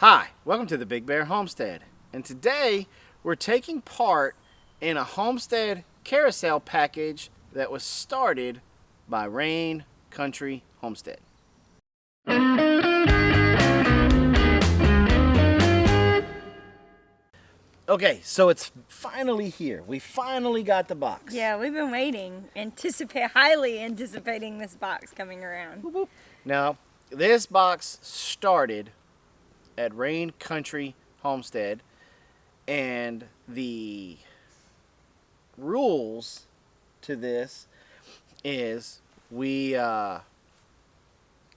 Hi, welcome to the Big Bear Homestead, and today we're taking part in a Homestead Carousel package that was started by Rain Country Homestead. Okay, so it's finally here. We finally got the box. Yeah, we've been waiting, highly anticipating this box coming around. Now, this box started at Rain Country Homestead, and the rules to this is we Open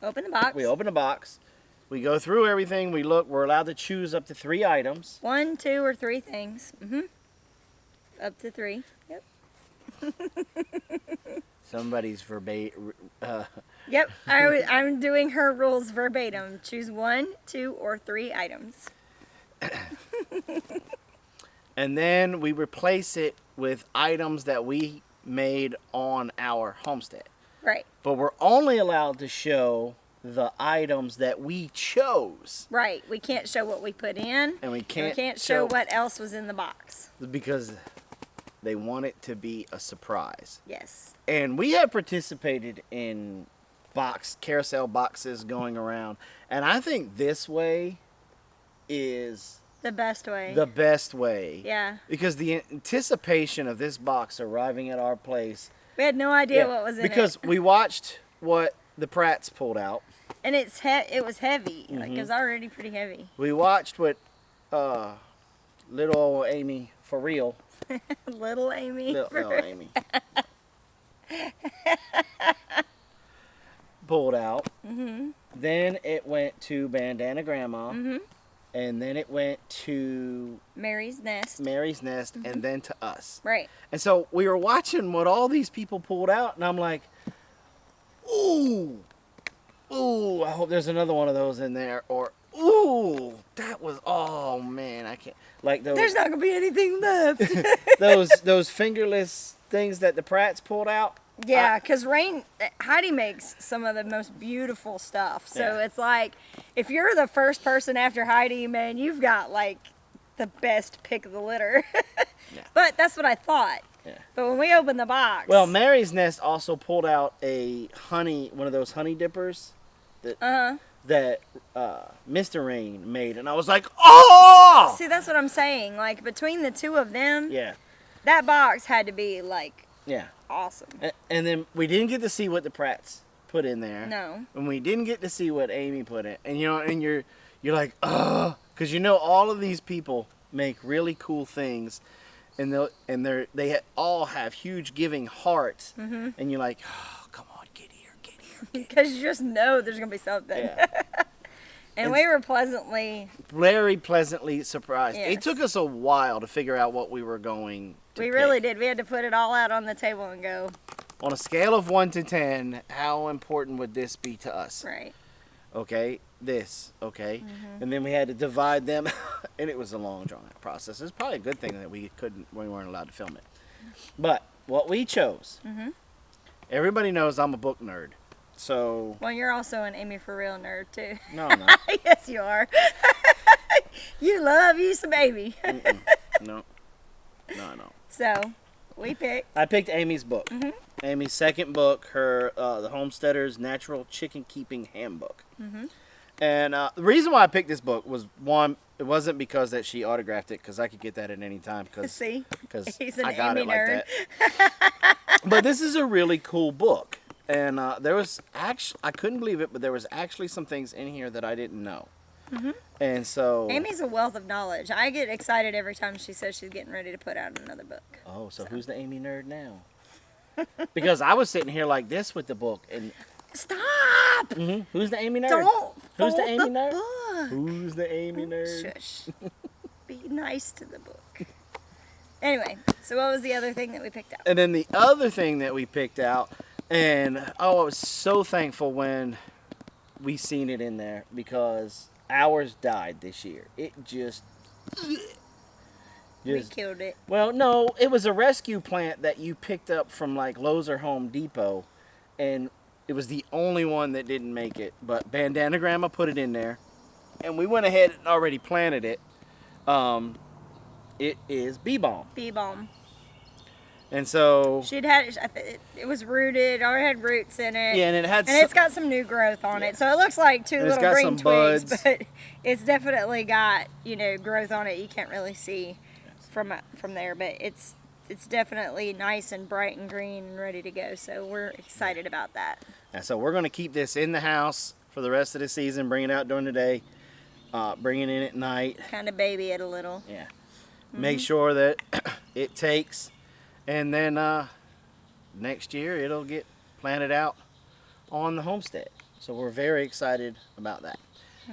the box. open a box, we go through everything, we look, we're allowed to choose up to 3 items. 1, 2, or 3 things. Up to 3. Yep. Somebody's verbatim. Yep. I'm doing her rules verbatim. Choose 1, 2, or 3 items. And then we replace it with items that we made on our homestead. Right. But we're only allowed to show the items that we chose. Right. We can't show what we put in. And we can't show what else was in the box. Because they want it to be a surprise. Yes. And we have participated in carousel boxes going around. And I think this way is The best way. the best way. Yeah. Because the anticipation of this box arriving at our place. We had no idea what was in it. Because we watched what the Pratts pulled out. And it was heavy. Like, it was already pretty heavy. We watched what little old Amy, for real. Little Amy. Little Amy. Pulled out. Then it went to Bandana Grandma. And then it went to Mary's Nest. Mary's Nest, and then to us. Right. And so we were watching what all these people pulled out, and I'm like, ooh, I hope there's another one of those in there. Or, ooh, that was, oh man, I can't. Like those. There's not going to be anything left. those fingerless things that the Pratts pulled out. Yeah, because Heidi makes some of the most beautiful stuff. So Yeah. it's like, if you're the first person after Heidi, man, you've got like the best pick of the litter. Yeah. But that's what I thought. Yeah. But when we opened the box. Well, Mary's Nest also pulled out one of those honey dippers that Mr. Rain made, and I was like, oh! See, that's what I'm saying. Like, between the two of them, Yeah. that box had to be like Yeah. awesome. And then we didn't get to see what the Pratts put in there. No. And we didn't get to see what Amy put in. And and you're like, ugh, because all of these people make really cool things, and they all have huge giving hearts, and you're like, oh, come on, get here. Because you just know there's going to be something. Yeah. And we were Very pleasantly surprised. Yes. It took us a while to figure out what we were going to We pick. really did. We had to put it all out on the table and go. On a scale of 1 to 10, how important would this be to us? Right. Okay, this, okay. And then we had to divide them, and it was a long, drawn-out process. It's probably a good thing that we weren't allowed to film it. But what we chose, everybody knows I'm a book nerd. So. Well, you're also an Amy for Real nerd, too. No, I'm not. Yes, you are. You love you some Amy. No. So, we picked. I picked Amy's book. Amy's second book, her The Homesteader's Natural Chicken Keeping Handbook. And the reason why I picked this book was, one, it wasn't because that she autographed it, because I could get that at any time. See? Because He's an I got Amy it like nerd. that. But this is a really cool book. And there was actually, I couldn't believe it, but there was actually some things in here that I didn't know. And so. Amy's a wealth of knowledge. I get excited every time she says she's getting ready to put out another book. Oh, so who's the Amy nerd now? Because I was sitting here like this with the book, and Stop! who's the Amy nerd? Don't Who's the fold Amy nerd? book. Who's the Amy nerd? Shush. Be nice to the book. Anyway, so what was the other thing that we picked out? And then the other thing that we picked out, and I was so thankful when we seen it in there, because ours died this year. It just We killed it. Well, no, it was a rescue plant that you picked up from like Lowe's or Home Depot, and it was the only one that didn't make it. But Bandana Grandma put it in there, and we went ahead and already planted it. It is bee balm. Bee balm. And so it was rooted, already had roots in it. Yeah, and it's got some new growth on it. So it looks like two little green twigs, but it's definitely got, growth on it. You can't really see from there, but it's definitely nice and bright and green and ready to go. So we're excited about that. And so we're going to keep this in the house for the rest of the season, bring it out during the day, bring it in at night. Kind of baby it a little. Yeah. Make sure that it takes. And then next year it'll get planted out on the homestead. So we're very excited about that.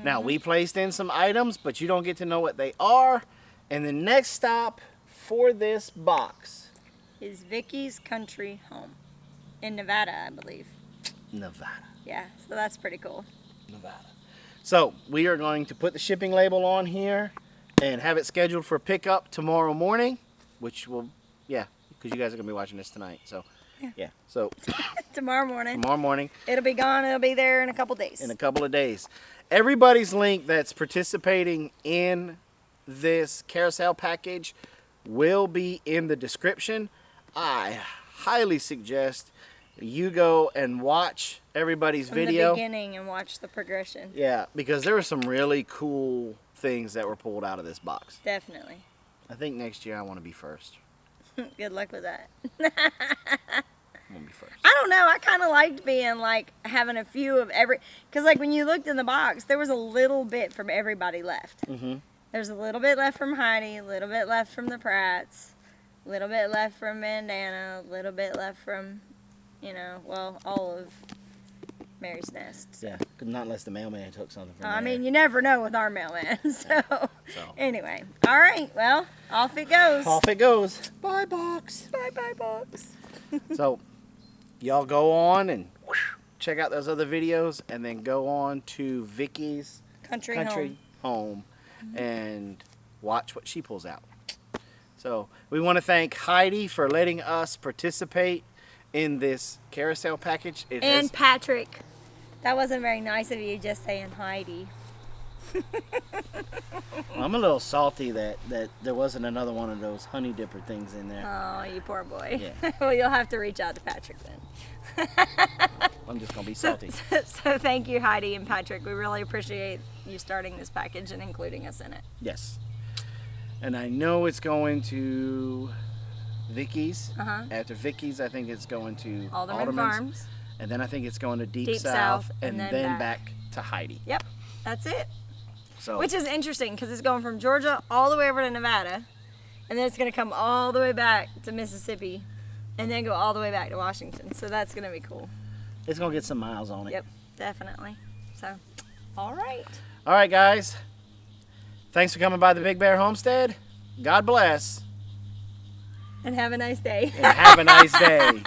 Now we placed in some items, but you don't get to know what they are. And the next stop for this box is Vicky's Country Home in Nevada, I believe. Nevada. Yeah, so that's pretty cool. Nevada. So we are going to put the shipping label on here and have it scheduled for pickup tomorrow morning, which will, because you guys are going to be watching this tonight. So, so tomorrow morning. Tomorrow morning. It'll be gone. It'll be there in a couple days. In a couple of days. Everybody's link that's participating in this carousel package will be in the description. I highly suggest you go and watch everybody's video. From the beginning and watch the progression. Yeah, because there were some really cool things that were pulled out of this box. Definitely. I think next year I want to be first. Good luck with that. I want to be first. I don't know. I kind of liked being having a few of every, because when you looked in the box, there was a little bit from everybody left. There's a little bit left from Heidi, a little bit left from the Pratts, a little bit left from Bandana, a little bit left from, all of Mary's Nest. Yeah, not unless the mailman took something from I mean, you never know with our mailman. So, anyway. All right. Well, off it goes. Off it goes. Bye, box. Bye, box. So, y'all go on and check out those other videos, and then go on to Vicky's Country Home and watch what she pulls out. So, we want to thank Heidi for letting us participate in this carousel package. And Patrick. That wasn't very nice of you just saying Heidi. I'm a little salty that there wasn't another one of those honey dipper things in there. Oh, you poor boy. Yeah. Well, you'll have to reach out to Patrick then. I'm just going to be salty. So thank you, Heidi and Patrick. We really appreciate you starting this package and including us in it. Yes. And I know it's going to Vicky's. After Vicky's, I think it's going to Alderman Farms. And then I think it's going to Deep South and then back to Heidi. Yep, that's it. So, which is interesting because it's going from Georgia all the way over to Nevada, and then it's going to come all the way back to Mississippi, and then go all the way back to Washington. So that's going to be cool. It's going to get some miles on it. Yep, definitely. So, all right. All right, guys. Thanks for coming by the Big Bear Homestead. God bless. And have a nice day. And have a nice day.